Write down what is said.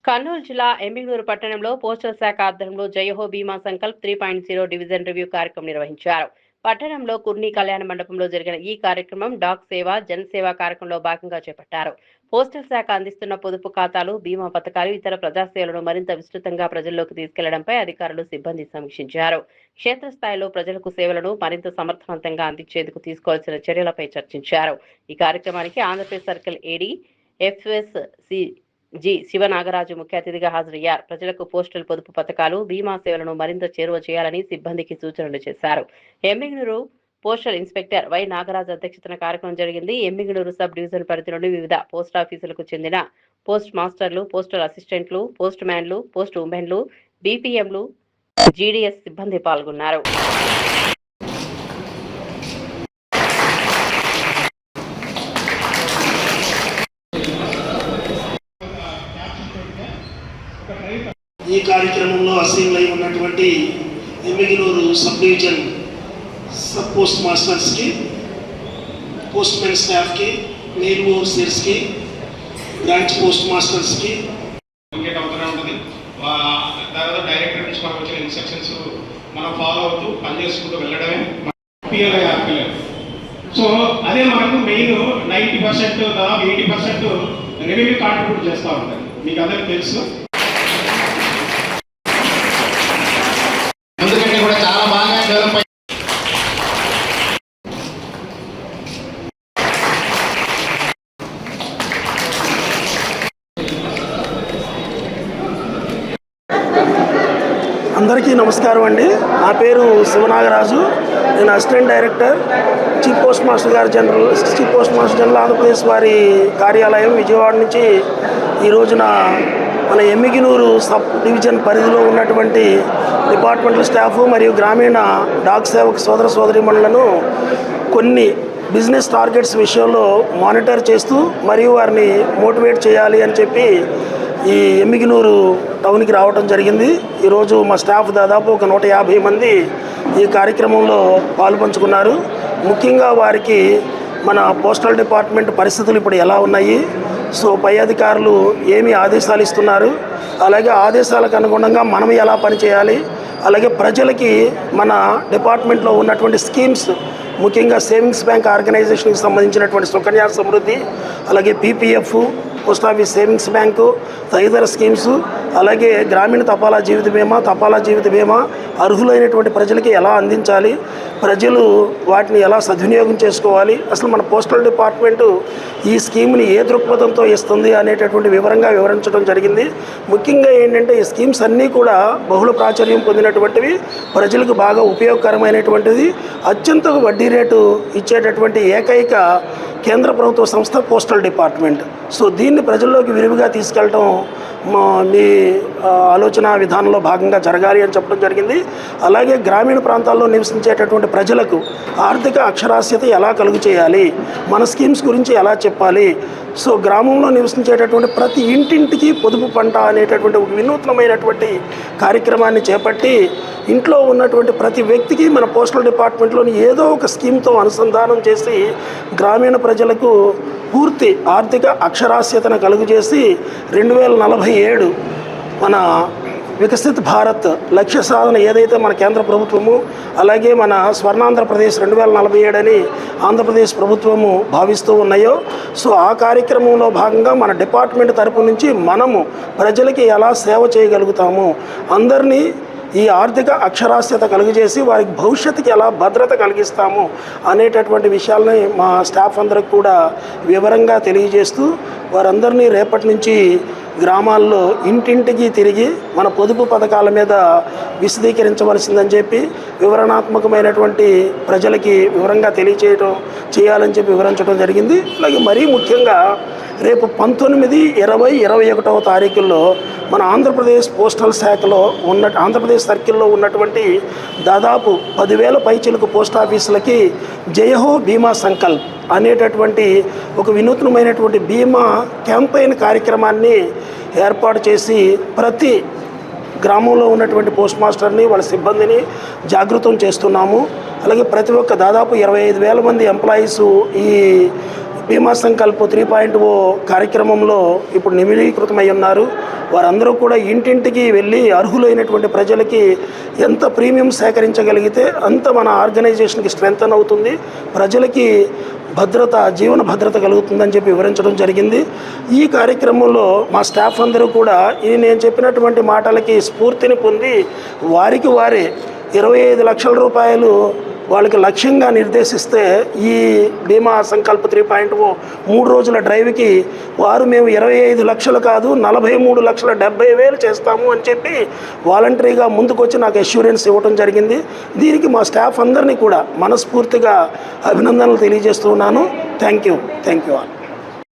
కర్నూలు జిల్లా ఎమ్మిగనూరు పట్టణంలో పోస్టల్ శాఖ ఆధ్వర్యంలో జయహో బీమా సంకల్ప్ 3.0 డివిజన్ రివ్యూ కార్యక్రమం నిర్వహించారు. పట్టణంలో కుర్ని కళ్యాణ మండపంలో జరిగిన ఈ కార్యక్రమం డాక్ సేవ జన్ సేవ కార్యక్రమంలో భాగంగా చేపట్టారు. పోస్టల్ శాఖ అందిస్తున్న పొదుపు ఖాతాలు, బీమా పథకాలు, ఇతర ప్రజాసేవలను మరింత విస్తృతంగా ప్రజల్లోకి తీసుకెళ్లడంపై అధికారులు, సిబ్బంది సమీక్షించారు. క్షేత్రస్థాయిలో ప్రజలకు సేవలను మరింత సమర్థవంతంగా అందించేందుకు తీసుకోవాల్సిన చర్యలపై చర్చించారు. ఈ కార్యక్రమానికి ఆంధ్రప్రదేశ్ సర్కిల్ ఏడీ ఎఫ్ఎస్సి శివనాగరాజు ముఖ్య అతిథిగా హాజరయ్యారు. ప్రజలకు పోస్టల్ పొదుపు పథకాలు, బీమా సేవలను మరింత చేరువ చేయాలని సిబ్బందికి సూచనలు చేశారు. Emmiganur postal inspector Y Nagaraju అధ్యక్షతన కార్యక్రమం జరిగింది. ఎమ్మిగనూరు సబ్ డివిజన్ పరిధిలోని వివిధ పోస్ట్ ఆఫీసులకు చెందిన పోస్ట్ మాస్టర్లు, పోస్టల్ అసిస్టెంట్లు, పోస్ట్ మ్యాన్లు, పోస్ట్ ఉమెన్లు, బీపీఎంలు, జీడీఎస్ సిబ్బంది పాల్గొన్నారు. ఈ కార్యక్రమంలో అసెంబ్లీ అయి ఉన్నటువంటి Emmiganur sub division sub post మాస్టర్స్కి, పోస్ట్ మ్యాన్ స్టాఫ్కి, మెయిల్ ఓవర్సీర్స్కి, బ్రాంచ్ పోస్ట్ మాస్టర్స్కి అవుతూనే ఉంటుంది. తర్వాత డైరెక్టర్ నుంచి మనకు వచ్చిన ఇన్స్ట్రక్షన్స్ మనం ఫాలో అవుతూ పనిచేసుకుంటూ వెళ్ళడమే హ్యాపీ. సో అదే మనకు మెయిన్ 90% దాదాపు 80% రెవెన్యూ కాంట్రిబ్యూట్ చేస్తూ ఉంటుంది. మీకు అందరికీ తెలుసు. కూడా చాలా బాగా డెవలప్ అందరికీ నమస్కారం అండి. నా పేరు శివనాగరాజు. నేను assistant director chief post master general Andhra Pradesh వారి కార్యాలయం విజయవాడ నుంచి ఈ రోజున మన ఎమ్మిగనూరు సబ్ డివిజన్ పరిధిలో ఉన్నటువంటి డిపార్ట్మెంటల్ స్టాఫ్ మరియు గ్రామీణ డాక్ సేవక సోదర సోదరీమణులను కొన్ని బిజినెస్ టార్గెట్స్ విషయంలో మానిటర్ చేస్తూ మరియు వారిని మోటివేట్ చేయాలి అని చెప్పి ఈ ఎమ్మిగనూరు టౌన్కి రావడం జరిగింది. ఈరోజు మా స్టాఫ్ దాదాపు ఒక 150 మంది ఈ కార్యక్రమంలో పాల్పంచుకున్నారు. ముఖ్యంగా వారికి మన పోస్టల్ డిపార్ట్మెంట్ పరిస్థితులు ఇప్పుడు ఎలా ఉన్నాయి, సో పై అధికారులు ఏమి ఆదేశాలు ఇస్తున్నారు, అలాగే ఆదేశాలకు అనుగుణంగా మనం ఎలా పనిచేయాలి, అలాగే ప్రజలకి మన డిపార్ట్మెంట్లో ఉన్నటువంటి స్కీమ్స్, ముఖ్యంగా సేవింగ్స్ బ్యాంక్ ఆర్గనైజేషన్కి సంబంధించినటువంటి సుకన్య సమృద్ధి, అలాగే PPF, post office savings bank, తదితర స్కీమ్స్, అలాగే గ్రామీణ తపాలా జీవిత బీమా అర్హులైనటువంటి ప్రజలకి ఎలా అందించాలి, ప్రజలు వాటిని ఎలా సద్వినియోగం చేసుకోవాలి, అసలు మన పోస్టల్ డిపార్ట్మెంటు ఈ స్కీమ్ని ఏ దృక్పథంతో ఇస్తుంది అనేటటువంటి వివరించడం జరిగింది. ముఖ్యంగా ఏంటంటే ఈ స్కీమ్స్ అన్నీ కూడా బహుళ ప్రాచుర్యం పొందినటువంటివి, ప్రజలకు బాగా ఉపయోగకరమైనటువంటిది, అత్యంత వడ్డీ రేటు ఇచ్చేటటువంటి ఏకైక కేంద్ర ప్రభుత్వ సంస్థ పోస్టల్ డిపార్ట్మెంట్. సో దీన్ని ప్రజల్లోకి విరివిగా తీసుకెళ్ళటం మీ ఆలోచన విధానంలో భాగంగా జరగాలి అని చెప్పడం జరిగింది. అలాగే గ్రామీణ ప్రాంతాల్లో నివసించేటటువంటి ప్రజలకు ఆర్థిక అక్షరాస్యత ఎలా కలుగు చేయాలి, మన స్కీమ్స్ గురించి ఎలా చెప్పాలి, సో గ్రామంలో నివసించేటటువంటి ప్రతి ఇంటింటికి పొదుపు పంట అనేటటువంటి ఒక వినూత్నమైనటువంటి కార్యక్రమాన్ని చేపట్టి ఇంట్లో ఉన్నటువంటి ప్రతి వ్యక్తికి మన పోస్టల్ డిపార్ట్మెంట్లోని ఏదో ఒక స్కీమ్తో అనుసంధానం చేసి గ్రామీణ ప్రజలకు పూర్తి ఆర్థిక అక్షరాస్యతను కలుగజేసి 2047 మన వికసిత్ భారత్ లక్ష్య సాధన ఏదైతే మన కేంద్ర ప్రభుత్వము, అలాగే మన స్వర్ణాంధ్రప్రదేశ్ 2047 అని ఆంధ్రప్రదేశ్ ప్రభుత్వము భావిస్తూ ఉన్నాయో, సో ఆ కార్యక్రమంలో భాగంగా మన డిపార్ట్మెంట్ తరపు నుంచి మనము ప్రజలకి ఎలా సేవ చేయగలుగుతాము, అందరినీ ఈ ఆర్థిక అక్షరాస్యత కలుగజేసి వారికి భవిష్యత్తుకి ఎలా భద్రత కలిగిస్తాము అనేటటువంటి విషయాలని మా స్టాఫ్ అందరికి కూడా వివరంగా తెలియజేస్తూ వారందరినీ రేపటి నుంచి గ్రామాల్లో ఇంటింటికి తిరిగి మన పొదుపు పథకాల మీద విశదీకరించవలసిందని చెప్పి వివరణాత్మకమైనటువంటి ప్రజలకి వివరంగా చేయాలని చెప్పి వివరించడం జరిగింది. అలాగే మరీ ముఖ్యంగా రేపు 19, 20, 21వ తారీఖుల్లో మన ఆంధ్రప్రదేశ్ పోస్టల్ శాఖలో ఆంధ్రప్రదేశ్ సర్కిల్లో ఉన్నటువంటి దాదాపు 10,000 పైచిలకు పోస్ట్ ఆఫీసులకి జయహో బీమా సంకల్ప్ అనేటటువంటి ఒక వినూత్నమైనటువంటి బీమా క్యాంపెయిన్ కార్యక్రమాన్ని ఏర్పాటు చేసి ప్రతి గ్రామంలో ఉన్నటువంటి పోస్ట్ మాస్టర్ని వాళ్ళ సిబ్బందిని జాగృతం చేస్తున్నాము. అలాగే ప్రతి ఒక్క దాదాపు 25,000 మంది ఎంప్లాయీస్ ఈ బీమా సంకల్ప్ 3.0 కార్యక్రమంలో ఇప్పుడు నిమిడీకృతమై ఉన్నారు. వారందరూ కూడా ఇంటింటికి వెళ్ళి అర్హులైనటువంటి ప్రజలకి ఎంత ప్రీమియం సేకరించగలిగితే అంత మన ఆర్గనైజేషన్కి స్ట్రెంగ్తన్ అవుతుంది, ప్రజలకి భద్రత, జీవన భద్రత కలుగుతుందని చెప్పి వివరించడం జరిగింది. ఈ కార్యక్రమంలో మా స్టాఫ్ అందరూ కూడా నేను చెప్పినటువంటి మాటలకి స్ఫూర్తిని పొంది వారికి వారే 25 లక్షల రూపాయలు వాళ్ళకి లక్ష్యంగా నిర్దేశిస్తే ఈ బీమా సంకల్ప 3.0 3 రోజుల డ్రైవ్కి వారు మేము 25 లక్షలు కాదు 43,70,000 చేస్తాము అని చెప్పి వాలంటరీగా ముందుకొచ్చి నాకు అష్యూరెన్స్ ఇవ్వడం జరిగింది. దీనికి మా స్టాఫ్ అందరినీ కూడా మనస్ఫూర్తిగా అభినందనలు తెలియజేస్తున్నాను. Thank you all.